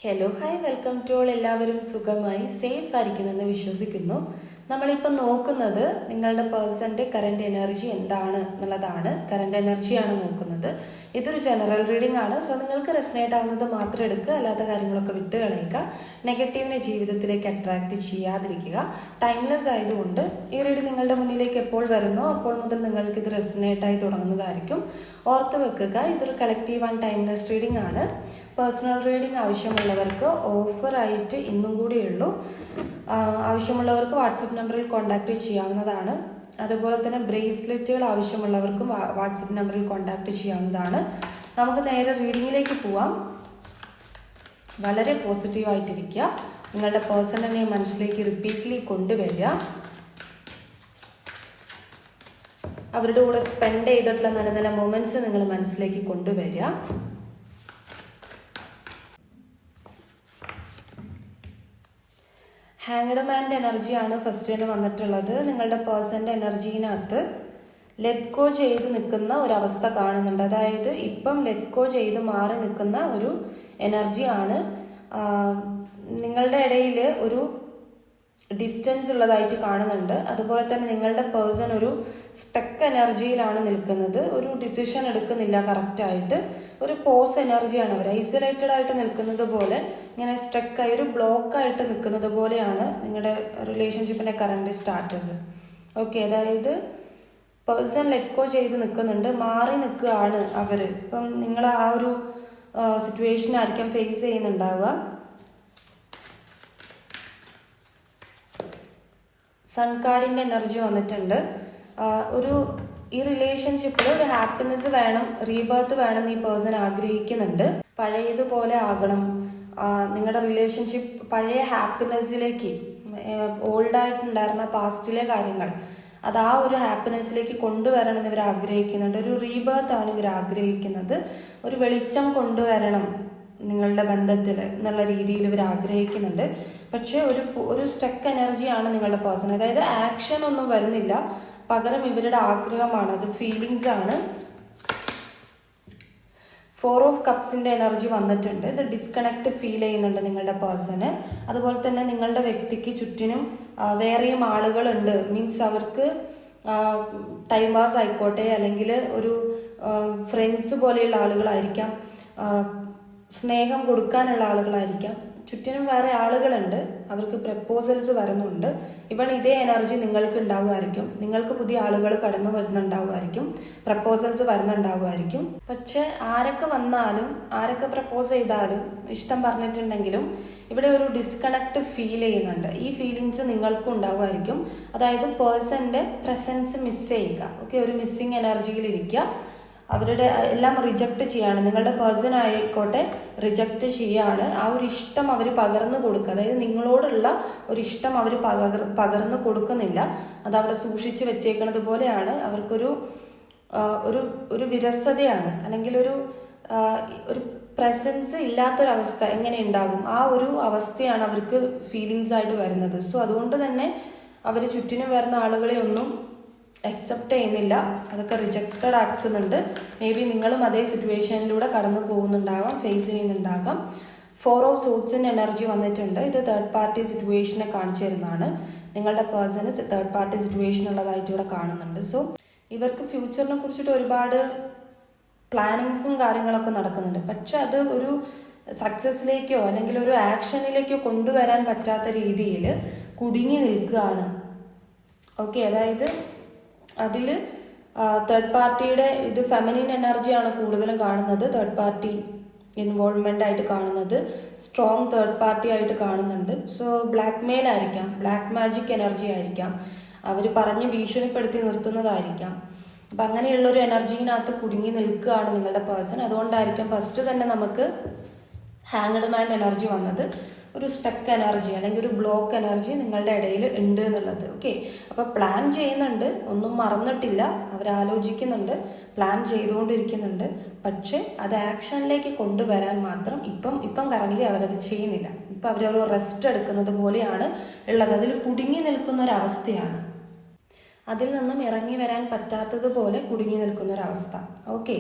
Hello hi welcome to all. എല്ലാവരും സുഖമായി safe ആയിരിക്കുന്നെന്ന് വിശ്വസിക്കുന്നു. നമ്മളിപ്പോൾ നോക്കുന്നത് നിങ്ങളുടെ പേഴ്സൻ്റെ കറണ്ട് എനർജി എന്താണ് എന്നുള്ളതാണ്. കറണ്ട് എനർജിയാണ് നോക്കുന്നത്. ഇതൊരു ജനറൽ റീഡിംഗ് ആണ്. സോ നിങ്ങൾക്ക് റെസനേറ്റ് ആവുന്നത് മാത്രം എടുക്കുക, അല്ലാത്ത കാര്യങ്ങളൊക്കെ വിട്ട് കളയുക. നെഗറ്റീവിനെ ജീവിതത്തിലേക്ക് അട്രാക്റ്റ് ചെയ്യാതിരിക്കുക. ടൈംലെസ് ആയതുകൊണ്ട് ഈ റീഡിംഗ് നിങ്ങളുടെ മുന്നിലേക്ക് എപ്പോൾ വരുന്നോ അപ്പോൾ മുതൽ നിങ്ങൾക്ക് ഇത് റെസനേറ്റ് ആയി തുടങ്ങുന്നതായിരിക്കും. ഓർത്ത് വെക്കുക, ഇതൊരു കളക്റ്റീവ് ആൻഡ് ടൈംലെസ് റീഡിംഗ് ആണ്. പേഴ്സണൽ റീഡിംഗ് ആവശ്യമുള്ളവർക്ക് ഓഫറായിട്ട് ഇന്നും കൂടിയുള്ളൂ. ആവശ്യമുള്ളവർക്ക് വാട്സപ്പ് നമ്പറിൽ കോൺടാക്റ്റ് ചെയ്യാവുന്നതാണ്. അതുപോലെ തന്നെ ബ്രേസ്ലെറ്റുകൾ ആവശ്യമുള്ളവർക്കും വാട്സപ്പ് നമ്പറിൽ കോൺടാക്റ്റ് ചെയ്യാവുന്നതാണ്. നമുക്ക് നേരെ റീഡിങ്ങിലേക്ക് പോവാം. വളരെ പോസിറ്റീവായിട്ടിരിക്കുക. നിങ്ങളുടെ പേഴ്സണിനെ മനസ്സിലേക്ക് റിപ്പീറ്റ്ലി കൊണ്ടുവരിക. അവരുടെ കൂടെ സ്പെൻഡ് ചെയ്തിട്ടുള്ള നല്ല നല്ല മൊമെന്റ്സ് നിങ്ങൾ മനസ്സിലേക്ക് കൊണ്ടുവരിക. ഹാങ്ഡ് മാൻ്റെ എനർജിയാണ് ഫസ്റ്റ് തന്നെ വന്നിട്ടുള്ളത്. നിങ്ങളുടെ പേഴ്സൻ്റെ എനർജീനകത്ത് ലെറ്റ് ഗോ ചെയ്ത് നിൽക്കുന്ന ഒരവസ്ഥ കാണുന്നുണ്ട്. അതായത് ഇപ്പം ലെറ്റ് ഗോ ചെയ്ത് മാറി നിൽക്കുന്ന ഒരു എനർജിയാണ്. നിങ്ങളുടെ ഇടയിൽ ഒരു ഡിസ്റ്റൻസ് ഉള്ളതായിട്ട് കാണുന്നുണ്ട്. അതുപോലെ തന്നെ നിങ്ങളുടെ പേഴ്സൺ ഒരു സ്റ്റക്ക് എനർജിയിലാണ് നിൽക്കുന്നത്. ഒരു ഡിസിഷൻ എടുക്കുന്നില്ല കറക്റ്റായിട്ട്. ഒരു പോസ് എനർജിയാണ്. അവർ ഐസൊലേറ്റഡ് ആയിട്ട് നിൽക്കുന്നത് പോലെ, ഇങ്ങനെ സ്റ്റക്കായി ഒരു ബ്ലോക്കായിട്ട് നിൽക്കുന്നത് പോലെയാണ് നിങ്ങളുടെ റിലേഷൻഷിപ്പിൻ്റെ കറണ്ട് സ്റ്റാറ്റസ്. ഓക്കെ, അതായത് പേഴ്സൺ ലെറ്റ് ഗോ ചെയ്ത് നിൽക്കുന്നുണ്ട്, മാറി നിൽക്കുകയാണ് അവർ. ഇപ്പം നിങ്ങൾ ആ ഒരു സിറ്റുവേഷൻ ആയിരിക്കും ഫേസ് ചെയ്യുന്നുണ്ടാവുക. സൺ കാർഡിൻ്റെ എനർജി വന്നിട്ടുണ്ട്. ഈ റിലേഷൻഷിപ്പിൽ ഒരു ഹാപ്പിനെസ് വേണം, റീബർത്ത് വേണം ഈ പേഴ്സൺ ആഗ്രഹിക്കുന്നുണ്ട്. പഴയതുപോലെ ആകണം നിങ്ങളുടെ റിലേഷൻഷിപ്പ്. പഴയ ഹാപ്പിനെസ്സിലേക്ക്, ഓൾഡായിട്ടുണ്ടായിരുന്ന പാസ്റ്റിലെ കാര്യങ്ങൾ അത് ആ ഒരു ഹാപ്പിനെസ്സിലേക്ക് കൊണ്ടുവരണം എന്ന് ഇവർ ആഗ്രഹിക്കുന്നുണ്ട്. ഒരു റീബർത്ത് ആണ് ഇവർ ആഗ്രഹിക്കുന്നത്. ഒരു വെളിച്ചം കൊണ്ടുവരണം നിങ്ങളുടെ ബന്ധത്തിൽ എന്നുള്ള രീതിയിൽ ഇവർ ആഗ്രഹിക്കുന്നുണ്ട്. പക്ഷെ ഒരു സ്റ്റക്ക് എനർജിയാണ് നിങ്ങളുടെ പേഴ്സൺ. അതായത് ആക്ഷൻ ഒന്നും വരുന്നില്ല, പകരം ഇവരുടെ ആഗ്രഹമാണ്, അത് ഫീലിങ്സ് ആണ്. 4 ഓഫ് കപ്സിൻ്റെ എനർജി വന്നിട്ടുണ്ട്. ഇത് ഡിസ്കണക്ട് ഫീൽ ചെയ്യുന്നുണ്ട് നിങ്ങളുടെ പേഴ്സണ്. അതുപോലെ തന്നെ നിങ്ങളുടെ വ്യക്തിക്ക് ചുറ്റിനും വേറെയും ആളുകളുണ്ട്. മീൻസ് അവർക്ക് ടൈം പാസ് ആയിക്കോട്ടെ, അല്ലെങ്കിൽ ഒരു ഫ്രണ്ട്സ് പോലെയുള്ള ആളുകളായിരിക്കാം, സ്നേഹം കൊടുക്കാനുള്ള ആളുകളായിരിക്കാം. ചുറ്റിനും വേറെ ആളുകളുണ്ട്. അവർക്ക് പ്രപ്പോസൽസ് വരുന്നുണ്ട്. ഇവൺ ഇതേ എനർജി നിങ്ങൾക്ക് ഉണ്ടാവുമായിരിക്കും. നിങ്ങൾക്ക് പുതിയ ആളുകൾ കടന്നു വരുന്നുണ്ടാവുമായിരിക്കും, പ്രപ്പോസൽസ് വരുന്നുണ്ടാവുമായിരിക്കും. പക്ഷെ ആരൊക്കെ വന്നാലും ആരൊക്കെ പ്രപ്പോസ് ചെയ്താലും ഇഷ്ടം പറഞ്ഞിട്ടുണ്ടെങ്കിലും ഇവിടെ ഒരു ഡിസ്കണക്ട് ഫീൽ ചെയ്യുന്നുണ്ട്. ഈ ഫീലിങ്സ് നിങ്ങൾക്കും ഉണ്ടാവുമായിരിക്കും. അതായത് പേഴ്സന്റെ പ്രസൻസ് മിസ് ചെയ്യുക. ഓക്കെ, ഒരു മിസ്സിങ് എനർജിയിൽ ഇരിക്കുക. അവരുടെ എല്ലാം റിജക്റ്റ് ചെയ്യാണ്. നിങ്ങളുടെ പേഴ്സൺ ആയിക്കോട്ടെ റിജക്റ്റ് ചെയ്യാണ്. ആ ഒരു ഇഷ്ടം അവർ പകർന്നു കൊടുക്കുക. അതായത് നിങ്ങളോടുള്ള ഒരു ഇഷ്ടം അവർ പകർന്നു കൊടുക്കുന്നില്ല. അത് അവിടെ സൂക്ഷിച്ച് വെച്ചേക്കുന്നത് പോലെയാണ്. അവർക്കൊരു ഒരു വിരസതയാണ്, അല്ലെങ്കിൽ ഒരു പ്രസൻസ് ഇല്ലാത്തൊരവസ്ഥ എങ്ങനെ ഉണ്ടാകും, ആ ഒരു അവസ്ഥയാണ് അവർക്ക് ഫീലിങ്സ് ആയിട്ട് വരുന്നത്. സോ അതുകൊണ്ട് തന്നെ അവർ ചുറ്റിനും വരുന്ന ആളുകളെ ഒന്നും അക്സെപ്റ്റ് ചെയ്യുന്നില്ല. അതൊക്കെ റിജക്റ്റഡ് ആക്കുന്നുണ്ട്. മേ ബി നിങ്ങളും അതേ സിറ്റുവേഷനിലൂടെ കടന്നു പോകുന്നുണ്ടാകാം, ഫേസ് ചെയ്യുന്നുണ്ടാകാം. 4 ഓഫ് സോട്സിൻ്റെ എനർജി വന്നിട്ടുണ്ട്. ഇത് തേർഡ് പാർട്ടി സിറ്റുവേഷനെ കാണിച്ചു തരുന്നതാണ്. നിങ്ങളുടെ പേഴ്സണ് തേർഡ് പാർട്ടി സിറ്റുവേഷൻ ഉള്ളതായിട്ട് ഇവിടെ കാണുന്നുണ്ട്. സോ ഇവർക്ക് ഫ്യൂച്ചറിനെ കുറിച്ചിട്ട് ഒരുപാട് പ്ലാനിങ്സും കാര്യങ്ങളൊക്കെ നടക്കുന്നുണ്ട്. പക്ഷെ അത് ഒരു സക്സസ്സിലേക്കോ അല്ലെങ്കിൽ ഒരു ആക്ഷനിലേക്കോ കൊണ്ടുവരാൻ പറ്റാത്ത രീതിയിൽ കുടുങ്ങി നിൽക്കുകയാണ്. ഓക്കെ, അതായത് അതിൽ തേർഡ് പാർട്ടിയുടെ ഇത് ഫെമിനിൻ എനർജിയാണ് കൂടുതലും കാണുന്നത്. തേർഡ് പാർട്ടി ഇൻവോൾവ്മെൻ്റ് ആയിട്ട് കാണുന്നത്, സ്ട്രോങ് തേർഡ് പാർട്ടി ആയിട്ട് കാണുന്നുണ്ട്. സോ ബ്ലാക്ക് മെയിൽ ആയിരിക്കാം, ബ്ലാക്ക് മാജിക് എനർജി ആയിരിക്കാം, അവർ പറഞ്ഞ് ഭീഷണിപ്പെടുത്തി നിർത്തുന്നതായിരിക്കാം. അപ്പം അങ്ങനെയുള്ളൊരു എനർജിനകത്ത് കുടുങ്ങി നിൽക്കുകയാണ് നിങ്ങളുടെ പേഴ്സൺ. അതുകൊണ്ടായിരിക്കും ഫസ്റ്റ് തന്നെ നമുക്ക് ഹാങ്ഡ് മാൻ എനർജി വന്നത്. ഒരു സ്റ്റക്ക് എനർജി അല്ലെങ്കിൽ ഒരു ബ്ലോക്ക് എനർജി നിങ്ങളുടെ ഇടയിൽ ഉണ്ട് എന്നുള്ളത്. ഓക്കെ, അപ്പോൾ പ്ലാൻ ചെയ്യുന്നുണ്ട്, ഒന്നും മറന്നിട്ടില്ല, അവരാലോചിക്കുന്നുണ്ട്, പ്ലാൻ ചെയ്തുകൊണ്ടിരിക്കുന്നുണ്ട്. പക്ഷെ അത് ആക്ഷനിലേക്ക് കൊണ്ടുവരാൻ മാത്രം ഇപ്പം കറന്റ് അവരത് ചെയ്യുന്നില്ല. ഇപ്പം അവരൊരു റെസ്റ്റ് എടുക്കുന്നത് പോലെയാണ് ഉള്ളത്. അതിൽ കുടുങ്ങി നിൽക്കുന്ന ഒരവസ്ഥയാണ്. അതിൽ നിന്നും ഇറങ്ങി വരാൻ പറ്റാത്തതുപോലെ കുടുങ്ങി നിൽക്കുന്ന ഒരവസ്ഥ. ഓക്കെ,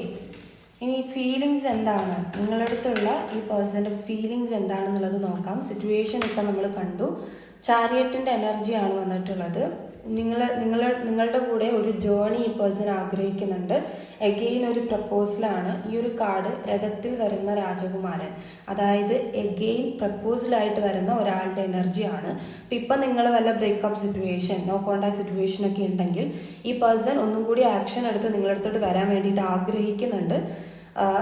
ഇനി ഫീലിങ്സ് എന്താണ്, നിങ്ങളുടെ അടുത്തുള്ള ഈ പേഴ്സൻ്റെ ഫീലിങ്സ് എന്താണെന്നുള്ളത് നോക്കാം. സിറ്റുവേഷൻ ഇപ്പം നമ്മൾ കണ്ടു. ചാരിയറ്റിൻ്റെ എനർജിയാണ് വന്നിട്ടുള്ളത്. നിങ്ങളുടെ കൂടെ ഒരു ജേണി ഈ പേഴ്സൺ ആഗ്രഹിക്കുന്നുണ്ട്. എഗെയിൻ ഒരു പ്രപ്പോസലാണ്. ഈ ഒരു കാർഡ് രഥത്തിൽ വരുന്ന രാജകുമാരൻ, അതായത് എഗെയിൻ പ്രപ്പോസലായിട്ട് വരുന്ന ഒരാളുടെ എനർജിയാണ്. ഇപ്പം നിങ്ങൾ വല്ല breakup situation, no contact situation ഒക്കെ ഉണ്ടെങ്കിൽ ഈ പേഴ്സൺ ഒന്നും കൂടി ആക്ഷൻ എടുത്ത് നിങ്ങളുടെ അടുത്തോട്ട് വരാൻ വേണ്ടിയിട്ട് ആഗ്രഹിക്കുന്നുണ്ട്.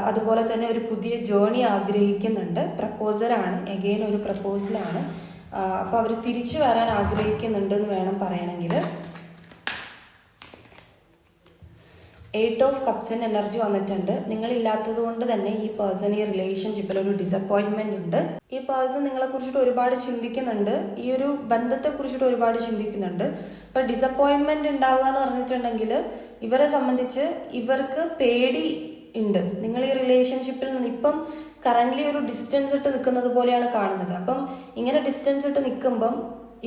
അതുപോലെ തന്നെ ഒരു പുതിയ ജേണി ആഗ്രഹിക്കുന്നുണ്ട്. പ്രപ്പോസലാണ്, എഗെയിൻ ഒരു പ്രപ്പോസലാണ്. അപ്പോൾ അവർ തിരിച്ചു വരാൻ ആഗ്രഹിക്കുന്നുണ്ടെന്ന് വേണം പറയണമെങ്കിൽ. 8 ഓഫ് കപ്സിൻ്റെ എനർജി വന്നിട്ടുണ്ട്. നിങ്ങളില്ലാത്തത് കൊണ്ട് തന്നെ ഈ പേഴ്സൺ ഈ റിലേഷൻഷിപ്പിൽ ഒരു ഡിസപ്പോയിൻമെന്റ് ഉണ്ട്. ഈ പേഴ്സൺ നിങ്ങളെ കുറിച്ചിട്ട് ഒരുപാട് ചിന്തിക്കുന്നുണ്ട്, ഈ ഒരു ബന്ധത്തെ കുറിച്ചിട്ട് ഒരുപാട് ചിന്തിക്കുന്നുണ്ട്. ഇപ്പൊ ഡിസപ്പോയിൻമെന്റ് ഉണ്ടാവുക എന്ന് പറഞ്ഞിട്ടുണ്ടെങ്കിൽ ഇവരെ സംബന്ധിച്ച് ഇവർക്ക് പേടി ഉണ്ട്. നിങ്ങൾ ഈ റിലേഷൻഷിപ്പിൽ നിന്ന് ഇപ്പം കറന്റ്ലി ഒരു ഡിസ്റ്റൻസ് ഇട്ട് നിൽക്കുന്നത് പോലെയാണ് കാണുന്നത്. അപ്പം ഇങ്ങനെ ഡിസ്റ്റൻസ് ഇട്ട് നിൽക്കുമ്പം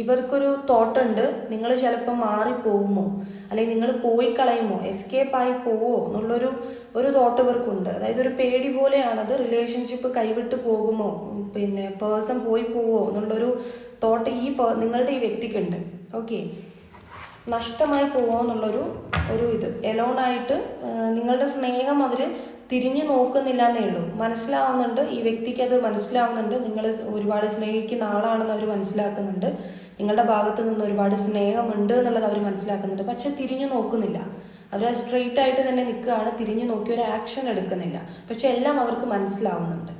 ഇവർക്കൊരു തോട്ടുണ്ട്, നിങ്ങൾ ചിലപ്പോൾ മാറിപ്പോകുമോ, അല്ലെങ്കിൽ നിങ്ങൾ പോയി കളയുമോ, എസ്കേപ്പ് ആയി പോവോ എന്നുള്ളൊരു തോട്ട് ഇവർക്കുണ്ട്. അതായത് ഒരു പേടി പോലെയാണത്. റിലേഷൻഷിപ്പ് കൈവിട്ട് പോകുമോ, പിന്നെ പേഴ്സൺ പോയി പോവോ എന്നുള്ളൊരു തോട്ട് നിങ്ങളുടെ ഈ വ്യക്തിക്കുണ്ട്. ഓക്കെ, നഷ്ടമായി പോവോ എന്നുള്ളൊരു ഇത്. എലോണായിട്ട് നിങ്ങളുടെ സ്നേഹം അവർ തിരിഞ്ഞു നോക്കുന്നില്ല എന്നേ ഉള്ളൂ. മനസ്സിലാവുന്നുണ്ട്, ഈ വ്യക്തിക്ക് അത് മനസ്സിലാവുന്നുണ്ട്. നിങ്ങൾ ഒരുപാട് സ്നേഹിക്കുന്ന ആളാണെന്ന് അവർ മനസ്സിലാക്കുന്നുണ്ട്. നിങ്ങളുടെ ഭാഗത്ത് നിന്ന് ഒരുപാട് സ്നേഹമുണ്ട് എന്നുള്ളത് അവർ മനസ്സിലാക്കുന്നുണ്ട്. പക്ഷെ തിരിഞ്ഞു നോക്കുന്നില്ല. അവർ സ്ട്രെയിറ്റ് ആയിട്ട് തന്നെ നിൽക്കുകയാണ്, തിരിഞ്ഞു നോക്കി ഒരു ആക്ഷൻ എടുക്കുന്നില്ല. പക്ഷെ എല്ലാം അവർക്ക് മനസ്സിലാവുന്നുണ്ട്.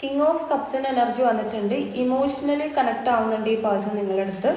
കിങ് ഓഫ് കപ്സിന് എനർജി വന്നിട്ടുണ്ട്. ഇമോഷണലി കണക്ട് ആവുന്നുണ്ട് ഈ പേഴ്സൺ നിങ്ങളുടെ അടുത്ത്.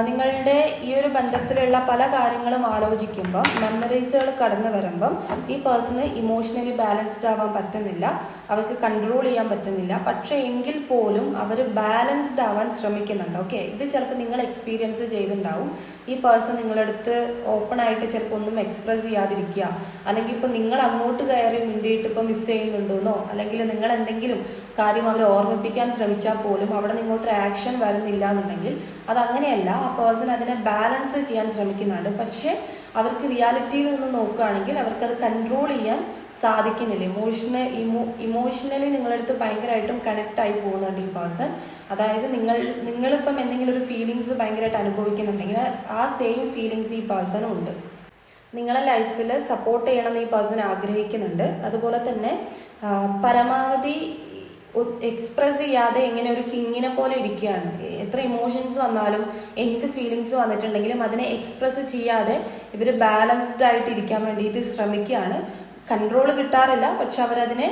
നിങ്ങളുടെ ഈ ഒരു ബന്ധത്തിലുള്ള പല കാര്യങ്ങളും ആലോചിക്കുമ്പം, മെമ്മറീസുകൾ കടന്നു വരുമ്പം ഈ പേഴ്സണ് ഇമോഷണലി ബാലൻസ്ഡ് ആവാൻ പറ്റുന്നില്ല, അവർക്ക് കൺട്രോൾ ചെയ്യാൻ പറ്റുന്നില്ല. പക്ഷേ എങ്കിൽ പോലും അവർ ബാലൻസ്ഡ് ആവാൻ ശ്രമിക്കുന്നുണ്ട്. ഓക്കെ, ഇത് ചിലപ്പോൾ നിങ്ങൾ എക്സ്പീരിയൻസ് ചെയ്തിട്ടുണ്ടാവും. ഈ പേഴ്സൺ നിങ്ങളുടെ അടുത്ത് ഓപ്പൺ ആയിട്ട് ചിലപ്പോൾ ഒന്നും എക്സ്പ്രസ് ചെയ്യാതിരിക്കുക, അല്ലെങ്കിൽ ഇപ്പം നിങ്ങൾ അങ്ങോട്ട് കയറി മിണ്ടിയിട്ട് ഇപ്പം മിസ് ചെയ്യുന്നുണ്ടെന്നോ, അല്ലെങ്കിൽ നിങ്ങൾ എന്തെങ്കിലും കാര്യം അവരെ ഓർമ്മിപ്പിക്കാൻ ശ്രമിച്ചാൽ പോലും അവിടെ നിങ്ങോട്ടൊരു ആക്ഷൻ വരുന്നില്ല എന്നുണ്ടെങ്കിൽ അതങ്ങനെയല്ല. ആ പേഴ്സൺ അതിനെ ബാലൻസ് ചെയ്യാൻ ശ്രമിക്കുന്നുണ്ട്. പക്ഷേ അവർക്ക് റിയാലിറ്റിയിൽ നിന്ന് നോക്കുകയാണെങ്കിൽ അവർക്കത് കൺട്രോൾ ചെയ്യാൻ സാധിക്കുന്നില്ല. ഇമോഷണലി നിങ്ങളടുത്ത് ഭയങ്കരമായിട്ടും കണക്ട് ആയി പോകുന്നുണ്ട് ഈ പേഴ്സൺ. അതായത് നിങ്ങളിപ്പം എന്തെങ്കിലും ഒരു ഫീലിങ്സ് ഭയങ്കരമായിട്ട് അനുഭവിക്കുന്നുണ്ടെങ്കിൽ ആ സെയിം ഫീലിങ്സ് ഈ പേഴ്സണും ഉണ്ട്. നിങ്ങളെ ലൈഫിൽ സപ്പോർട്ട് ചെയ്യണമെന്ന് ഈ പേഴ്സൺ ആഗ്രഹിക്കുന്നുണ്ട്. അതുപോലെ തന്നെ പരമാവധി എക്സ്പ്രസ് ചെയ്യാതെ ഇങ്ങനെ ഒരു കിങ്ങിനെ പോലെ ഇരിക്കുകയാണ്. എത്ര ഇമോഷൻസ് വന്നാലും എന്ത് ഫീലിങ്സ് വന്നിട്ടുണ്ടെങ്കിലും അതിനെ എക്സ്പ്രസ് ചെയ്യാതെ ഇവർ ബാലൻസ്ഡ് ആയിട്ട് ഇരിക്കാൻ വേണ്ടിയിട്ട് ശ്രമിക്കുകയാണ്. കൺട്രോൾ കിട്ടാറില്ല, പക്ഷെ അവരതിനെ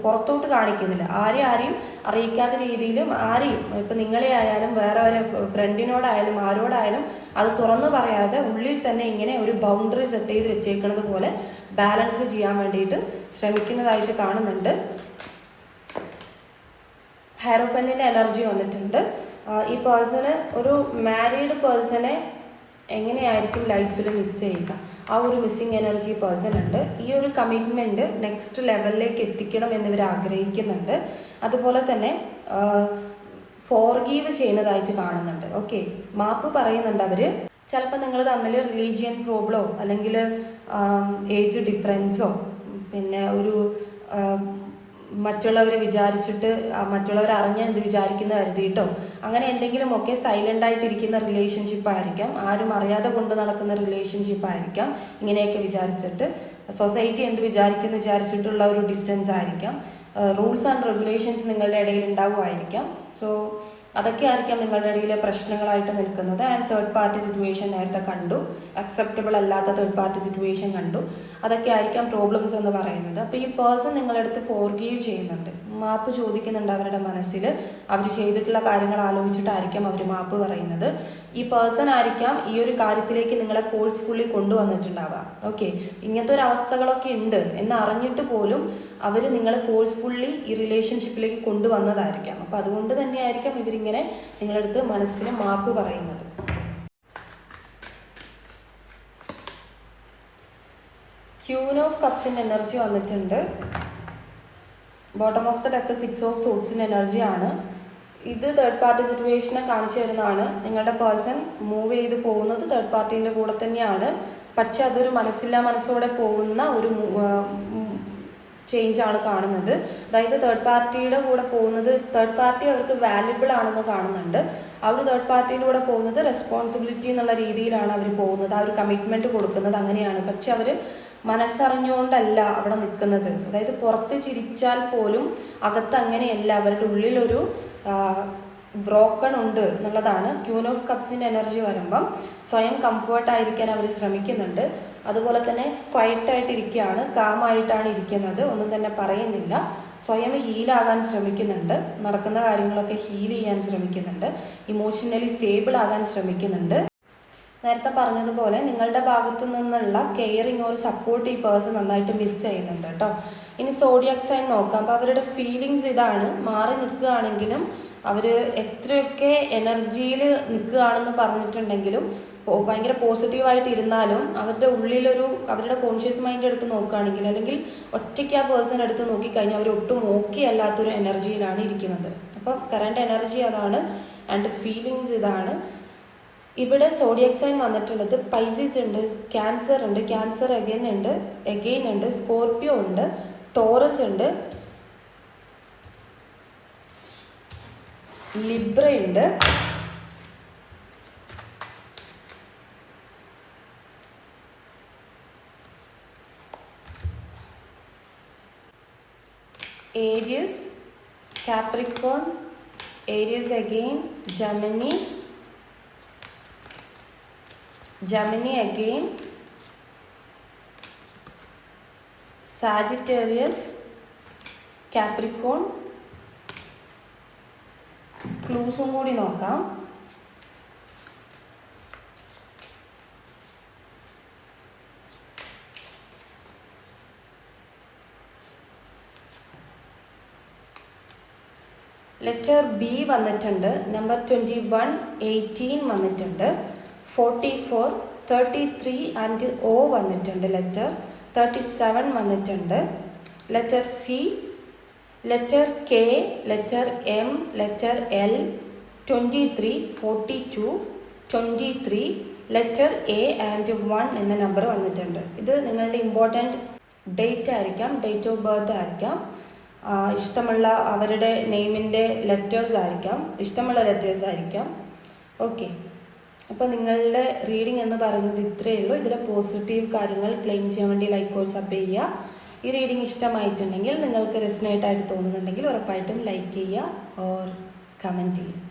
പുറത്തോട്ട് കാണിക്കുന്നില്ല. ആരെയും അറിയിക്കാത്ത രീതിയിലും ആരെയും, ഇപ്പം നിങ്ങളെ ആയാലും വേറെ ഒരു ഫ്രണ്ടിനോടായാലും ആരോടായാലും അത് തുറന്നു പറയാതെ ഉള്ളിൽ തന്നെ ഇങ്ങനെ ഒരു ബൗണ്ടറി സെറ്റ് ചെയ്ത് വെച്ചേക്കുന്നത് പോലെ ബാലൻസ് ചെയ്യാൻ വേണ്ടിയിട്ട് ശ്രമിക്കുന്നതായിട്ട് കാണുന്നുണ്ട്. ഹെയറോഫന്റിന്റെ എനർജി വന്നിട്ടുണ്ട്. ഈ പേഴ്സണ് ഒരു മാരീഡ് പേഴ്സണെ എങ്ങനെയായിരിക്കും ലൈഫിൽ മിസ് ചെയ്യുക, ആ ഒരു മിസ്സിങ് എനർജി പേഴ്സൺ ഉണ്ട്. ഈ ഒരു കമ്മിറ്റ്മെന്റ് നെക്സ്റ്റ് ലെവലിലേക്ക് എത്തിക്കണം എന്നിവർ ആഗ്രഹിക്കുന്നുണ്ട്. അതുപോലെ തന്നെ ഫോർഗീവ് ചെയ്യുന്നതായിട്ട് കാണുന്നുണ്ട്. ഓക്കെ, മാപ്പ് പറയുന്നുണ്ട് അവർ. ചിലപ്പോൾ നിങ്ങൾ തമ്മിൽ റിലീജിയൻ പ്രോബ്ലമോ അല്ലെങ്കിൽ ഏജ് ഡിഫറൻസോ പിന്നെ ഒരു മറ്റുള്ളവർ വിചാരിച്ചിട്ട് മറ്റുള്ളവർ അറിഞ്ഞാൽ എന്ത് വിചാരിക്കുന്ന കരുതിയിട്ടോ അങ്ങനെ എന്തെങ്കിലുമൊക്കെ സൈലൻ്റ് ആയിട്ടിരിക്കുന്ന റിലേഷൻഷിപ്പ് ആയിരിക്കാം. ആരും അറിയാതെ കൊണ്ട് നടക്കുന്ന റിലേഷൻഷിപ്പ് ആയിരിക്കാം. ഇങ്ങനെയൊക്കെ വിചാരിച്ചിട്ട് സൊസൈറ്റി എന്ത് വിചാരിച്ചിട്ടുള്ള ഒരു ഡിസ്റ്റൻസ് ആയിരിക്കാം. റൂൾസ് ആൻഡ് റെഗുലേഷൻസ് നിങ്ങളുടെ ഇടയിൽ ഉണ്ടാവുമായിരിക്കാം. സോ അതൊക്കെ ആയിരിക്കാം നിങ്ങളുടെ ഇടയിലെ പ്രശ്നങ്ങളായിട്ട് നിൽക്കുന്നത്. ആൻഡ് തേർഡ് പാർട്ടി സിറ്റുവേഷൻ നേരത്തെ കണ്ടു, അക്സെപ്റ്റബിൾ അല്ലാത്ത തേർഡ് പാർട്ടി സിറ്റുവേഷൻ കണ്ടു. അതൊക്കെ ആയിരിക്കാം പ്രോബ്ലംസ് എന്ന് പറയുന്നത്. അപ്പോൾ ഈ പേഴ്സൺ നിങ്ങളുടെ അടുത്ത് ഫോർഗീവ് ചെയ്യുന്നുണ്ട്, മാപ്പ് ചോദിക്കുന്നുണ്ട്. അവരുടെ മനസ്സിൽ അവർ ചെയ്തിട്ടുള്ള കാര്യങ്ങൾ ആലോചിച്ചിട്ടായിരിക്കാം അവർ മാപ്പ് പറയുന്നത്. ഈ പേഴ്സൺ ആയിരിക്കാം ഈ ഒരു കാര്യത്തിലേക്ക് നിങ്ങളെ ഫോഴ്സ്ഫുള്ളി കൊണ്ടുവന്നിട്ടുണ്ടാവുക. ഓക്കെ, ഇങ്ങനത്തെ ഒരു അവസ്ഥകളൊക്കെ ഉണ്ട് എന്ന് അറിഞ്ഞിട്ട് പോലും അവർ നിങ്ങളെ ഫോഴ്സ്ഫുള്ളി ഈ റിലേഷൻഷിപ്പിലേക്ക് കൊണ്ടുവന്നതായിരിക്കാം. അപ്പോൾ അതുകൊണ്ട് തന്നെയായിരിക്കാം ഇവരിങ്ങനെ നിങ്ങളടുത്ത് മനസ്സിൽ മാപ്പ് പറയുന്നത്. ക്യൂൻ ഓഫ് കപ്സിൻ്റെ എനർജി വന്നിട്ടുണ്ട്. Bottom of the deck 6 of സോട്സിൻ്റെ എനർജിയാണ്. ഇത് തേർഡ് പാർട്ടി സിറ്റുവേഷനെ കാണിച്ചു തരുന്നതാണ്. നിങ്ങളുടെ പേഴ്സൺ മൂവ് ചെയ്ത് പോകുന്നത് തേർഡ് പാർട്ടീൻ്റെ കൂടെ തന്നെയാണ്. പക്ഷെ അതൊരു മനസ്സോടെ പോകുന്ന ഒരു ചേഞ്ച് ആണ് കാണുന്നത്. അതായത് തേർഡ് പാർട്ടിയുടെ കൂടെ പോകുന്നത്, തേർഡ് പാർട്ടി അവർക്ക് വാല്യുബിൾ ആണെന്ന് കാണുന്നുണ്ട്. ആ ഒരു തേർഡ് പാർട്ടിയുടെ കൂടെ പോകുന്നത് റെസ്പോൺസിബിലിറ്റി എന്നുള്ള രീതിയിലാണ് അവർ പോകുന്നത്. ആ ഒരു കമ്മിറ്റ്മെന്റ് കൊടുക്കുന്നത് അങ്ങനെയാണ്. പക്ഷെ അവർ മനസ്സറിഞ്ഞുകൊണ്ടല്ല അവിടെ നിൽക്കുന്നത്. അതായത് പുറത്ത് ചിരിച്ചാൽ പോലും അകത്ത് അങ്ങനെയല്ല. അവരുടെ ഉള്ളിലൊരു ബ്രോക്കൺ ഉണ്ട് എന്നുള്ളതാണ്. ക്യൂൻ ഓഫ് കപ്സിന്റെ എനർജി വരുമ്പം സ്വയം കംഫേർട്ടായിരിക്കാൻ അവർ ശ്രമിക്കുന്നുണ്ട്. അതുപോലെ തന്നെ ക്വയറ്റായിട്ടിരിക്കുകയാണ്, കാമായിട്ടാണ് ഇരിക്കുന്നത്, ഒന്നും തന്നെ പറയുന്നില്ല. സ്വയം ഹീലാകാൻ ശ്രമിക്കുന്നുണ്ട്, നടക്കുന്ന കാര്യങ്ങളൊക്കെ ഹീൽ ചെയ്യാൻ ശ്രമിക്കുന്നുണ്ട്, ഇമോഷണലി സ്റ്റേബിൾ ആകാൻ ശ്രമിക്കുന്നുണ്ട്. നേരത്തെ പറഞ്ഞതുപോലെ നിങ്ങളുടെ ഭാഗത്തു നിന്നുള്ള കെയറിങ് ഒരു സപ്പോർട്ട് ഈ പേഴ്സൺ നന്നായിട്ട് മിസ് ചെയ്യുന്നുണ്ട് കേട്ടോ. ഇനി സോഡിയാക് സൈൻ നോക്കാം. അപ്പോൾ അവരുടെ ഫീലിങ്സ് ഇതാണ്. മാറി നിൽക്കുകയാണെങ്കിലും അവർ എത്രയൊക്കെ എനർജിയിൽ നിൽക്കുകയാണെന്ന് പറഞ്ഞിട്ടുണ്ടെങ്കിലും ഭയങ്കര പോസിറ്റീവായിട്ട് ഇരുന്നാലും അവരുടെ ഉള്ളിലൊരു, അവരുടെ കോൺഷ്യസ് മൈൻഡ് എടുത്ത് നോക്കുകയാണെങ്കിൽ, അല്ലെങ്കിൽ ഒറ്റയ്ക്ക് ആ പേഴ്സൺ എടുത്ത് നോക്കിക്കഴിഞ്ഞാൽ അവർ ഒട്ടും ഓക്കെ അല്ലാത്തൊരു എനർജിയിലാണ് ഇരിക്കുന്നത്. അപ്പം കറണ്ട് എനർജി അതാണ്. ആൻഡ് ഫീലിങ്സ് ഇതാണ്. ഇവിടെ സോഡിയാക് സൈൻ വന്നിട്ടുള്ളത് പൈസീസ് ഉണ്ട്, ക്യാൻസർ ഉണ്ട്, ക്യാൻസർ എഗെയിൻ ഉണ്ട്, സ്കോർപ്പിയോ ഉണ്ട്, ടോറസ് ഉണ്ട്, ലിബ്ര ഉണ്ട്, Aries, Capricorn, Aries again, Gemini again, Sagittarius, Capricorn. ക്ലൂസും കൂടി നോക്കാം. ലെറ്റർ ബി വന്നിട്ടുണ്ട്, നമ്പർ 21, 18 വന്നിട്ടുണ്ട്, 44, 33 ആൻഡ് ഒ വന്നിട്ടുണ്ട്, ലെറ്റർ 37 വന്നിട്ടുണ്ട്, letter C, letter K, letter M, letter L, 23, 42, 23, letter A and 1 എന്ന നമ്പർ വന്നിട്ടുണ്ട്. ഇത് നിങ്ങളുടെ ഇമ്പോർട്ടൻറ്റ് ഡേറ്റ് ആയിരിക്കാം, ഡേറ്റ് ഓഫ് ബർത്ത് ആയിരിക്കാം, ഇഷ്ടമുള്ള അവരുടെ നെയിമിൻ്റെ ലെറ്റേഴ്സ് ആയിരിക്കാം, ഇഷ്ടമുള്ള ലെറ്റേഴ്സ് ആയിരിക്കാം. ഓക്കെ, അപ്പോൾ നിങ്ങളുടെ റീഡിംഗ് എന്ന് പറയുന്നത് ഇത്രയേ ഉള്ളൂ. ഇതിലെ പോസിറ്റീവ് കാര്യങ്ങൾ ക്ലെയിം ചെയ്യാൻ വേണ്ടി ലൈക്ക് ഓർ സബ് ചെയ്യുക. ഈ റീഡിംഗ് ഇഷ്ടമായിട്ടുണ്ടെങ്കിൽ, നിങ്ങൾക്ക് റെസനേറ്റ് ആയിട്ട് തോന്നുന്നുണ്ടെങ്കിൽ ഉറപ്പായിട്ടും ലൈക്ക് ചെയ്യുക ഓർ കമൻറ്റ് ചെയ്യുക.